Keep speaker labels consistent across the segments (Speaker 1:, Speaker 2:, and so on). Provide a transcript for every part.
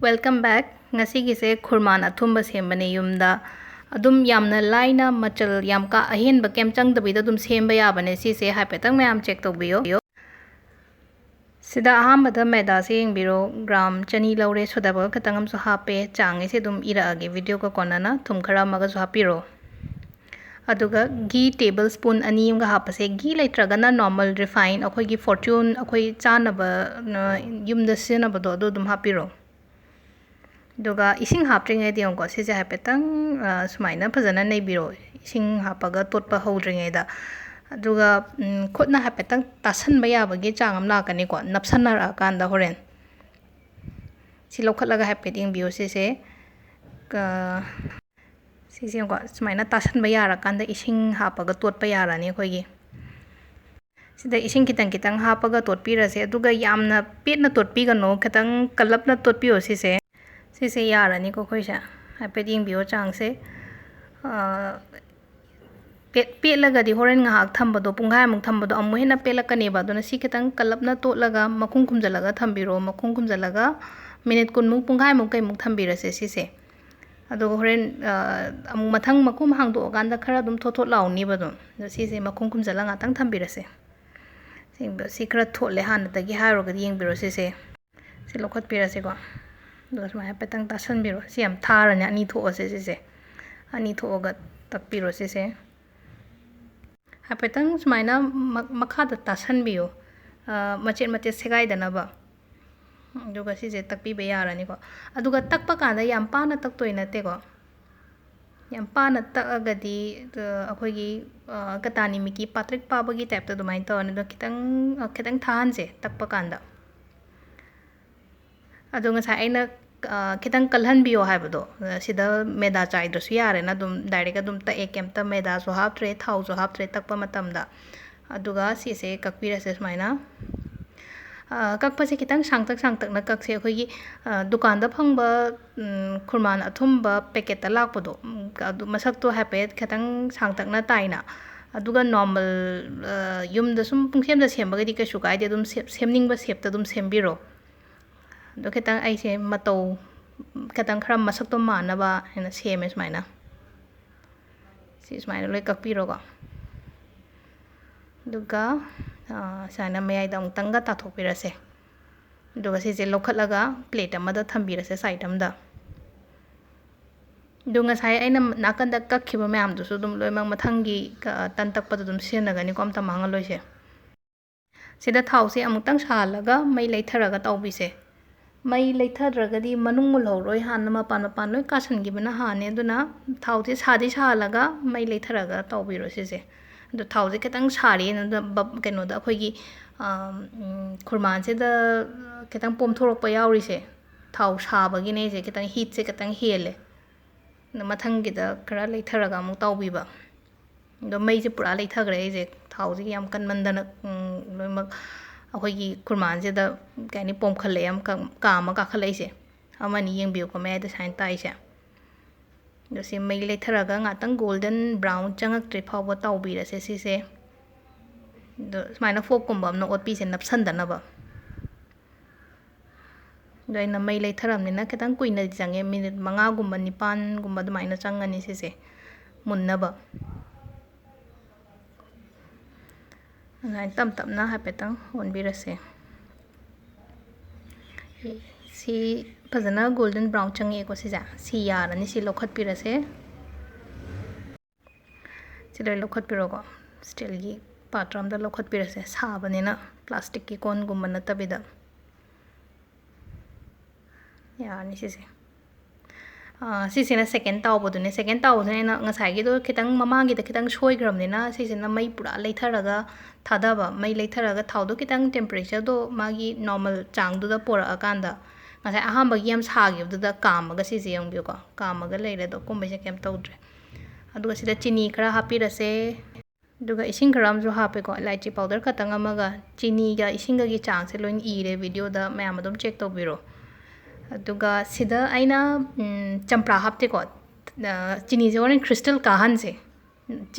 Speaker 1: Welcome back. Ngasi khurman athumba sembane yumda adum yamna laina machal yamka ahen ba kem chang da bida dum semba ya bane si se haipetang mayam check to biyo sida aham bada maida se ing biro gram chani laure soda ba katangam so hape chang se dum ira age video ko konana thum khara maga so hapiro aduga ghee tablespoon ani ga hapase ghee laitragana normal refine akhoi gi fortune akhoi chana ba yumda sena ba do dum hapiro दुगा इसिंग हाप्ट्रिंगे दियोंको सिसे हापेतंग सुमाइना फजना नै बिरो इसिंग हापगा तोटपा हौद्रिंगेदा दुगा खुदना हापेतंग तासन बयाबगे चांगम लाकनिको नपसनरा कांदा होरेन सि लौखलगा हापेटिंग बियो सिसे सिसेंको सुमाइना तासन बयारा कांदा इसिंग हापगा तोटपा यारानी खोगी सिदा इसिंग कितंग कितंग हापगा तोटपिरसे दुगा यामना पेटना तोटपिगनो खतंग कलपना तोटपियो सिसे सिसे यारानी को खोइसा हाइपेटिंग बियो चांग से पेटलगदी होरेन ngahak thambado punghai muk thambado amu hena pelakane ba dona si khitang kalapna totlaga makhung khumjalaga thambiro makhung khumjalaga minute kun muk punghai muk kai muk thambirase sise ado horen amu mathang makum hangdo ganda khara dum thothot launi ba dum sise makhung khumjala ngatang thambirase singba si khara thotle han tagi hairo ga yeng biro sise si lokhat pirase ko dos mai petang tasan biro siam thara nya ni tho se se ani tho ga tak biro se se ha petang smaina makha da tasan biyo machet machet segai dana ba duga si je tak pi be yara ni ko aduga tak pa ka da yam pa na tak toina te ko yam pa na tak agadi akhoi gi katani mi ki patrik pa ba gi tap ta dumai to ne do kitang than je tak pa kan da adunga sa aina kitang kalhan biyo haibado sida meda chai dru yare na dum direct adum ta ekem ta meda so hap tre thau so hap tre takpa matam da aduga si se kakpira se smaina kakpa se kitang sangtak na kak se khoi gi dukan da phangba khurman athumba packet ta lakpado adu masak to hapet kitang sangtak na taina aduga normal yum da sum pungsem da semba gi ka sukai de dum semning ba sep ta dum sembiro do kitang ai se mato kitang khram masak to mana ba ena seme smaina si smaina loi kakpiro ko duga sana me ai dang tanga ta thopirase duga si je lokhatlaga plate amada thambirase side amda dunga sai aina nakanda kakhiba mayam du su dum loi mang mathangi tan takpa dum senaga ni kom ta manga loise sida thau se amutang salaga mai leitharaga tawbise mai leithadragadi manung mulhoroi han mapan loi kasangi hane aduna thauti sadi salaga mai leitharaga tawbiro sise do thauji ketang sari na keno da khoi gi khurman se da ketang pom thorok pa yauri se thau sabagi ne je ketang heat se ketang hele na mathang gi da kara leitharaga mu tawbiba do mai je pura leithagre je thauji yam kan mandana loimak अखोई खुरमान से कहीं pome खले काम काखलैसे young को मैं sign ताइसे से मई लेथरगा ngतंग golden brown चंगक्ट्रे फाव तौबीरसे सिसे सुमाइना फोक कुंबम न ओटपी से नपसंदनब दोइना मई लेथरमनिना खतंग कुइना चंगे मिनिट 5 गुंबा 9 गुंबा दुमाइना चंगनी सिसे मुन्नब तम तमना हापेतंग होनबिरसे सी फजना गोल्डन ब्राउन चंगे को सिजा सी यारनी सी लोखत पिरसे सिले लोखत पिरोको स्टील की पात्रम द लोखत पिरसे साबनेना प्लास्टिक की कोन गुम नतबिदा यारनी सिसे सिसेना सेकेंड तावबदुने सेकेंड तावदुने ना ngसाइगी दो खितंग ममांगी द खितंग सोइग्रमनेना सिसेना मई पुरा लेथरगा थादाबा मई लेथरगा थावदो खितंग टेम्परेचर दो मागी नॉर्मल चांग दुदा पोरा अकांदा ngसाइ अहाम बगी यम सागी दुदा कामगा सिसे यंगबियो कामगा लेरे दो कुंबसे केम तौद्रे अदुगा सिदा चीनी खरा हापिरसे दुगा इसिंग खराम जो हापे को इलायची पाउडर खतंग अमगा चीनी गा इसिंग गी चांग से लोइन इरे वीडियो दा मैम अदुम चेक तौबिरो अदुगा सिदा आइना चंपरा हापते को चीनी जे ओरेन क्रिस्टल काहन से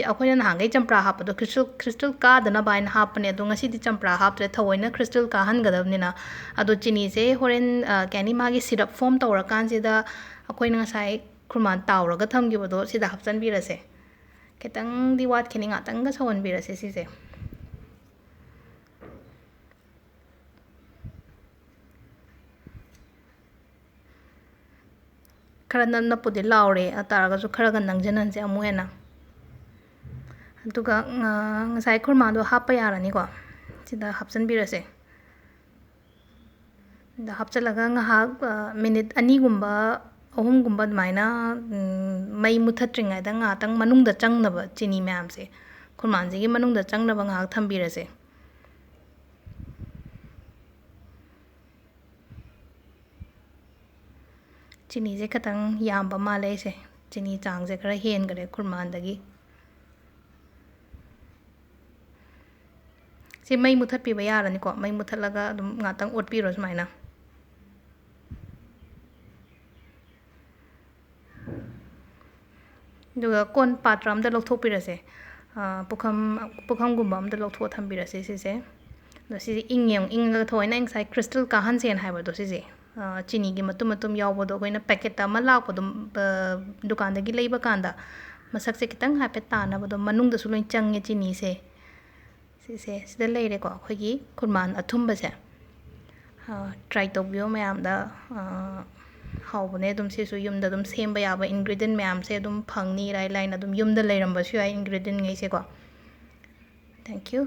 Speaker 1: ꯑꯩꯈꯣꯏꯅ ꯅꯍꯥꯟꯈꯩ ꯆꯝꯄ꯭ꯔꯥ ꯍꯥꯞꯄꯗꯣ ꯈ꯭ꯔꯤꯁꯇꯜ ꯀꯥꯗꯅꯕ ꯍꯥꯏꯅ ꯍꯥꯞꯄꯅꯦ ꯑꯗꯣ ꯉꯁꯤꯗꯤ ꯆꯝꯄ꯭ꯔꯥ ꯍꯥꯞꯇ꯭ꯔꯦ ꯊꯑꯣꯏꯅ ꯈ꯭ꯔꯤꯁꯇꯜ ꯀꯥꯍꯟꯒꯗꯕꯅꯤꯅ ꯑꯗꯣ ꯆꯤꯅꯤꯁꯦ ꯍꯣꯔꯦꯟ ꯀꯩ ꯍꯥꯏꯅꯤ ꯃꯥꯒꯤ ꯁꯤꯔꯞ ꯐꯣꯝ ꯇꯧꯔꯀꯥꯟꯁꯤꯗ ꯑꯩꯈꯣꯏꯅ ꯉꯁꯥꯏ ꯈꯨꯔꯃꯥꯟ ꯇꯥꯎꯔꯒ ꯊꯝꯈꯤꯕꯗꯣ ꯁꯤꯗ ꯍꯥꯞꯆꯤꯟꯕꯤꯔꯁꯦ ꯈꯤꯇꯪꯗꯤ ꯋꯥꯠꯈꯤꯅꯤ ꯉꯥꯛꯇꯪꯒ ꯁꯧꯍꯟꯕꯤꯔꯁꯦ ꯁꯤꯁꯦ ꯈꯔ ꯅꯞꯅꯞꯄꯨꯗꯤ ꯂꯥꯎꯔꯦ ꯇꯥꯔꯒꯁꯨ ꯈꯔꯒ ꯅꯪꯁꯤꯟꯍꯟꯁꯦ ꯑꯃꯨꯛ ꯍꯦꯟꯅ ꯑꯗꯨꯒ ꯉꯁꯥꯏ ꯈꯨꯔꯃꯥꯗꯣ ꯍꯥꯞꯄ ꯌꯥꯔꯅꯤꯀꯣ ꯁꯤꯗ ꯍꯥꯞꯆꯤꯟꯕꯤꯔꯁꯦ ꯁꯤꯗ ꯍꯥꯞꯆꯤꯜꯂꯒ ꯉꯥꯏꯍꯥꯛ ꯃꯤꯅꯤꯠ 2ꯒꯨꯝꯕ 3ꯒꯨꯝꯕ ꯑꯗꯨꯃꯥꯏꯅ ꯃꯩ ꯃꯨꯊꯠꯇ꯭ꯔꯤꯉꯩꯗ ꯉꯥꯏꯍꯥꯛꯇꯪ ꯃꯅꯨꯡꯗ ꯆꯪꯅꯕ ꯆꯤꯅꯤ ꯃꯌꯥꯝꯁꯦ ꯈꯨꯔꯃꯥꯟꯁꯤꯒꯤ ꯃꯅꯨꯡꯗ ꯆꯪꯅꯕ ꯉꯥꯏꯍꯥꯛ ꯊꯝꯕꯤꯔꯁꯦ ꯆꯤꯅꯤꯁꯦ ꯈꯤꯇꯪ ꯌꯥꯝꯕ ꯃꯥꯜꯂꯦ ꯑꯩꯁꯦ ꯆꯤꯅꯤ ꯆꯥꯡꯁꯦ ꯈꯔ ꯍꯦꯟꯈꯔꯦ ꯈꯨꯔꯃꯥꯟꯗꯒꯤ ꯁꯤ ꯃꯩ ꯃꯨꯊꯠꯄꯤꯕ ꯌꯥꯔꯅꯤꯀꯣ ꯃꯩ ꯃꯨꯊꯠꯂꯒ ꯑꯗꯨꯝ ꯉꯥꯛꯇꯪ ꯑꯣꯠꯄꯤꯔꯣ ꯁꯨꯃꯥꯏꯅ ꯑꯗꯨꯒ ꯀꯣꯟ ꯄꯥꯇ꯭ꯔ ꯑꯝꯗ ꯂꯧꯊꯣꯛꯄꯤꯔꯁꯦ ꯄꯨꯈꯝꯒꯨꯝꯕ ꯑꯝꯗ ꯂꯧꯊꯣꯛꯑ ꯊꯝꯕꯤꯔꯁꯦ ꯁꯤꯁꯦ ꯑꯗꯣ ꯁꯤꯁꯦ ꯏꯪꯉꯒ ꯊꯑꯣꯏꯅ ꯑꯩ ꯉꯁꯥꯏ ꯈ꯭ꯔꯤꯁꯇꯜ ꯀꯥꯍꯟꯁꯦꯅ ꯍꯥꯏꯕꯗꯣ ꯁꯤꯁꯦ ꯆꯤꯅꯤꯒꯤ ꯃꯇꯨꯝ ꯃꯇꯨꯝ ꯌꯥꯎꯕꯗꯣ ꯑꯩꯈꯣꯏꯅ ꯄꯦꯀꯦꯠꯇ ꯑꯃ ꯂꯥꯛꯄꯗꯣ ꯗꯨꯀꯥꯟꯗꯒꯤ ꯂꯩꯕ ꯀꯥꯟꯗ ꯃꯁꯛꯁꯦ ꯈꯤꯇꯪ ꯍꯥꯏꯐꯦꯠ ꯇꯥꯅꯕꯗꯣ ꯃꯅꯨꯡꯗꯁꯨ ꯂꯣꯏ ꯆꯪꯉꯦ ꯆꯤꯅꯤꯁꯦ ꯁꯤꯁꯦ ꯁꯤꯗ ꯂꯩꯔꯦꯀꯣ ꯑꯩꯈꯣꯏꯒꯤ ꯈꯨꯔꯃꯥꯟ ꯑꯊꯨꯝꯕꯁꯦ ꯇ꯭ꯔꯥꯏ ꯇꯧꯕꯤꯌꯣ ꯃꯌꯥꯝꯗ ꯍꯥꯎꯕꯅꯦ ꯑꯗꯨꯝ ꯁꯤꯁꯨ ꯌꯨꯝꯗ ꯑꯗꯨꯝ ꯁꯦꯝꯕ ꯌꯥꯕ ꯏꯟꯒ꯭ꯔꯤꯗꯤꯌꯦꯟ ꯃꯌꯥꯝꯁꯦ ꯑꯗꯨꯝ ꯐꯪꯅꯤ ꯏꯔꯥꯏ ꯂꯥꯏꯅ ꯑꯗꯨꯝ ꯌꯨꯝꯗ ꯂꯩꯔꯝꯕꯁꯨ ꯌꯥꯏ ꯏꯟꯒ꯭ꯔꯤꯗꯤꯌꯦꯟꯉꯩꯁꯦꯀꯣ ꯊꯦꯡꯛ ꯌꯨ